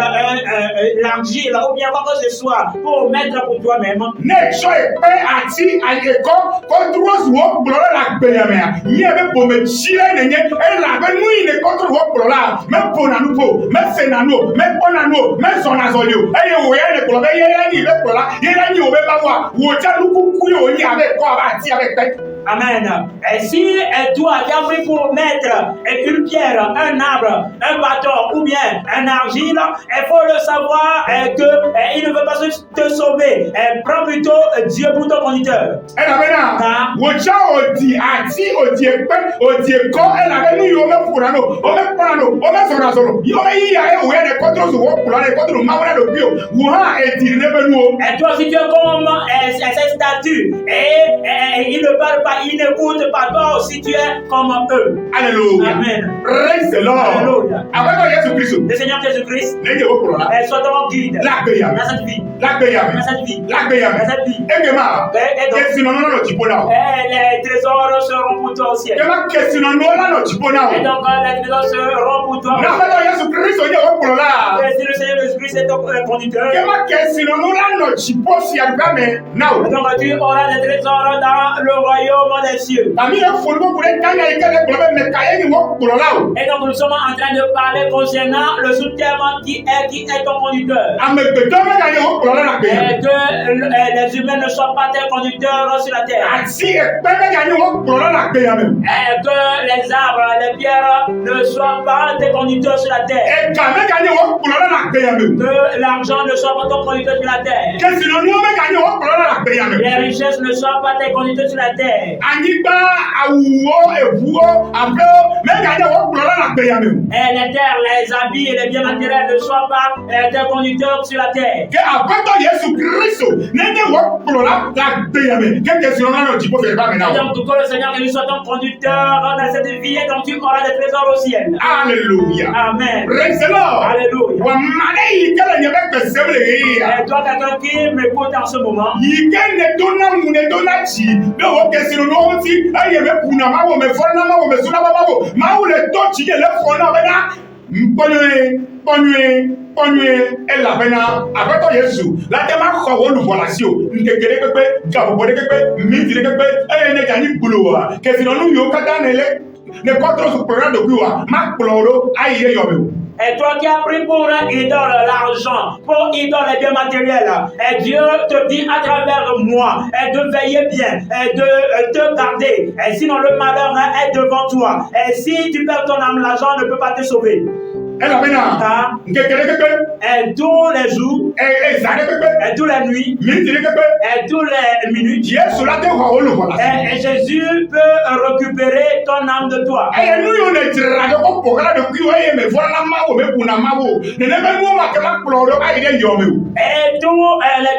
Speaker 4: l'argile ou bien quoi que ce soit pour mettre pour toi-même. Amen. Et si toi tu as pris pour mettre une pierre, un arbre, un bâton ou bien un argile, il faut le savoir qu'il ne veut pas te sauver. Prends plutôt Dieu pour ton conducteur. Et toi si tu es comme ces statues et il ne parle pas, il n'écoute pas, toi aussi tu es comme eux.
Speaker 3: Alléluia.
Speaker 4: Amen.
Speaker 3: Praise the Lord.
Speaker 4: Alléluia. Le Seigneur Jésus-Christ soit ton guide dans cette vie. Dans cette vie. Dans cette vie. Et les trésors seront pour toi au ciel. Et donc les trésors seront pour toi. Et si le Seigneur Jésus-Christ est ton conducteur, et donc tu auras des trésors dans le royaume des cieux. Et donc nous sommes en train de parler concernant le sous-terme qui est ton conducteur. Et que les humains ne soient pas tes conducteurs sur la terre. Et que les arbres, les pierres ne soient pas tes conducteurs sur la terre. Que l'argent ne soit pas ton conducteur sur la terre. Les richesses ne soient pas tes conducteurs sur la terre. Et les terres, les habits et les biens matériels ne soient pas tes conducteurs sur la terre. Et donc que le Seigneur soit ton conducteur dans cette vie et donc tu auras des trésors au ciel.
Speaker 3: Alléluia.
Speaker 4: Amen.
Speaker 3: Praise the Lord.
Speaker 4: Alléluia. Et toi, quelqu'un qui m'écoute en ce moment, et toi qui as pris pour idole l'argent, pour idole les biens matériels, et Dieu te dit à travers moi de veiller bien, de te garder, et sinon le malheur est devant toi. Et si tu perds ton âme, l'argent ne peut pas te sauver. Car et tous les jours, et toutes les nuits, et toutes les minutes, et Jésus peut récupérer ton âme de toi. Et tous les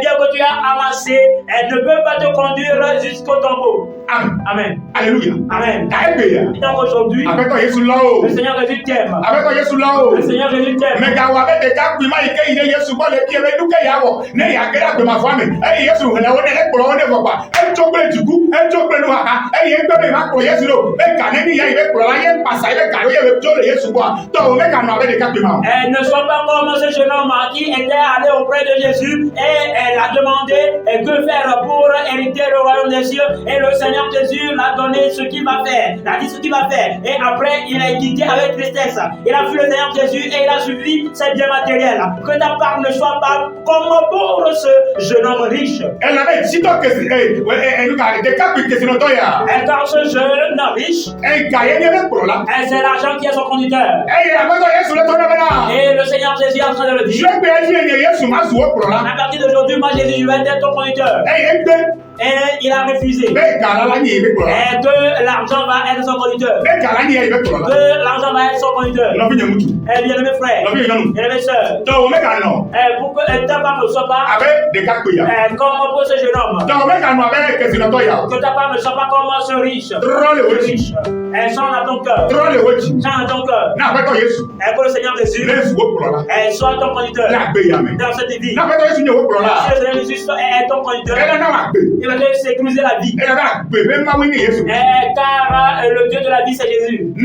Speaker 4: biens que tu as amassés, elles ne peuvent pas te conduire jusqu'au tombeau. Amen.
Speaker 3: Alléluia.
Speaker 4: Amen.
Speaker 3: Donc
Speaker 4: aujourd'hui, le Seigneur Jésus t'aime. Le Seigneur Jésus t'aime.
Speaker 3: Mais quand on avait des cas, il m'a dit qu'il y a souvent les pieds, mais nous qui y avons, n'est a que de ma femme, et il y a souvent, on est pour on ne voit pas. Elle chope du coup, elle chope le noir, et il y a un peu de ma pour yes, mais quand il y a une pour la yen passe, il y a un peu de yes, souvent. Donc, on est quand on avait des cas de ma.
Speaker 4: Elle ne soit pas comme ce jeune homme qui était allé auprès de Jésus et elle a demandé que faire pour hériter le royaume des cieux. Et le Seigneur Jésus l'a donné ce qu'il va faire, il a dit ce qu'il va faire. Et après, il a quitté avec tristesse. Il a vu le Seigneur Jésus et il a suivi ses biens matériels. Que ta part ne soit pas comme pour ce jeune homme riche.
Speaker 3: Elle avait dit que
Speaker 4: et car ce jeune riche, c'est l'argent qui est son conducteur. Et le Seigneur Jésus est en train de le dire. À partir d'aujourd'hui, moi Jésus, je vais être ton conducteur. Et il a refusé. Et que l'argent va être son conducteur. Que l'argent va être son conducteur. Et bien mes frères, bien mes soeurs, pour que ta part ne soit pas comme pour ce jeune homme. Que ta part ne soit pas comme ce riche. Elle sonne à ton cœur. Sonne à ton cœur. Et pour le Seigneur Jésus, elle soit ton conducteur dans cette vie. Si le Seigneur Jésus est ton conducteur, il va te sécuriser la vie. Car le Dieu de la vie, c'est Jésus. Et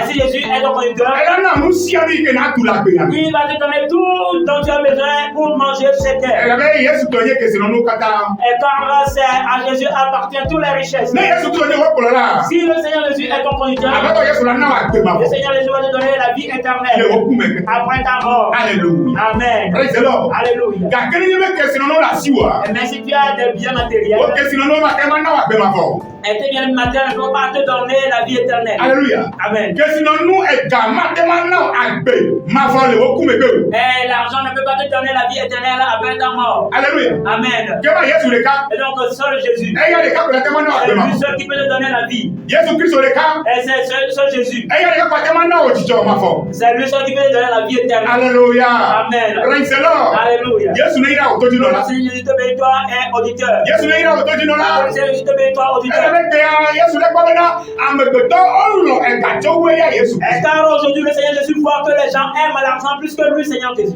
Speaker 4: si Jésus est ton conducteur, il va te donner tout dont tu as besoin pour manger cette terre. Et car c'est à Jésus appartient toutes les richesses. Si le Seigneur Jésus est ton conducteur, le Seigneur Jésus va te donner la vie éternelle après ta mort.
Speaker 3: Alléluia.
Speaker 4: Amen.
Speaker 3: Alléluia.
Speaker 4: Mais si tu as des biens matériels, et tes biens matériels ne vont pas te donner la vie éternelle.
Speaker 3: Alléluia.
Speaker 4: Amen. Et l'argent ne peut pas te donner la vie éternelle après ta mort.
Speaker 3: Alléluia.
Speaker 4: Amen. Et donc seul Jésus. C'est lui seul qui peut te donner la vie. Et c'est seul Jésus. C'est lui seul qui peut te donner la vie éternelle.
Speaker 3: Alléluia.
Speaker 4: Amen.
Speaker 3: Alléluia.
Speaker 4: Le Seigneur Jésus te bénit, toi et auditeur. Le Seigneur Jésus te bénit, toi auditeur. Et car aujourd'hui le Seigneur Jésus voit que les gens aiment l'argent plus que lui, Seigneur Jésus.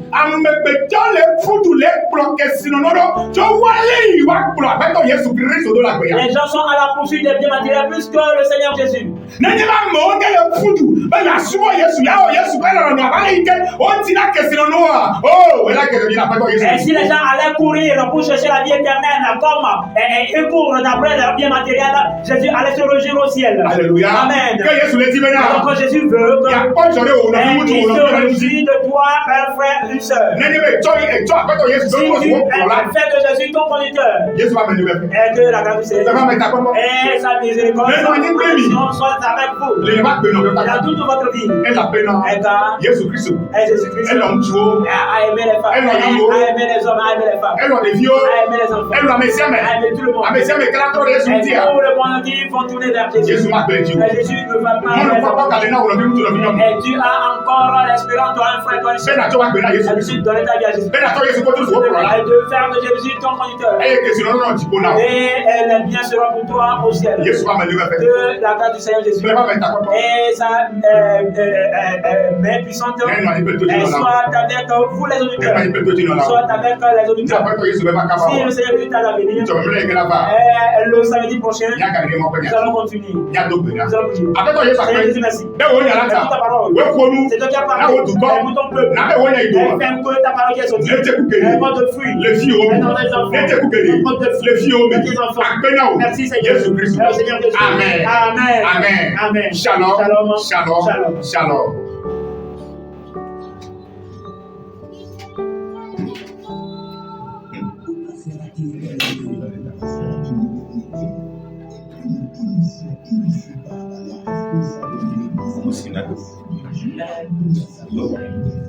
Speaker 4: Les gens sont à la poursuite des biens matériels plus que le Seigneur Jésus. Et si les gens allaient courir pour chercher la vie éternelle comme ils courent d'après leur bien matériel, Jésus allait se réjouir au ciel.
Speaker 3: Alléluia.
Speaker 4: Amen.
Speaker 3: Donc
Speaker 4: Jésus veut que il se réjouit de toi, un frère, une sœur. Si tu fait de Jésus ton conducteur, et que la grâce du Seigneur et sa miséricorde soit avec vous dans toute votre vie. Et car Jésus-Christ a aimé les femmes, a aimé les hommes, a aimé les femmes, a aimé les enfants, a aimé tout le monde. Et tout le monde qui font tourner vers Jésus. Jésus ne va pas. Et tu as encore l'espérance, toi, un frère, toi, une sœur. Et tu donnes ta vie à Jésus. Et de faire de Jésus ton conducteur. Et les biens seront pour toi au ciel. De la grâce du Seigneur Jésus. Et sa main puissante soit avec vous les auditeurs. Soit avec les auditeurs. Si le Seigneur Jésus t'a l'avenir, le samedi prochain, nous allons continuer. Nous allons continuer. Seigneur Jésus, merci. C'est ta parole. C'est toi qui as parlé. Pour ton peuple. Et fais que ta parole qui est sortie. Un mode de fruits. Et dans les enfants. Un mode de fruits. Et tes enfants. Merci Seigneur. Seigneur Jésus.
Speaker 3: Amen.
Speaker 4: Amen.
Speaker 3: Amen.
Speaker 4: Amen.
Speaker 3: Shalom.
Speaker 4: Shalom.
Speaker 3: Shalom.
Speaker 4: Shalom.
Speaker 3: Shalom.
Speaker 1: Vamos ensinar.
Speaker 4: Amen.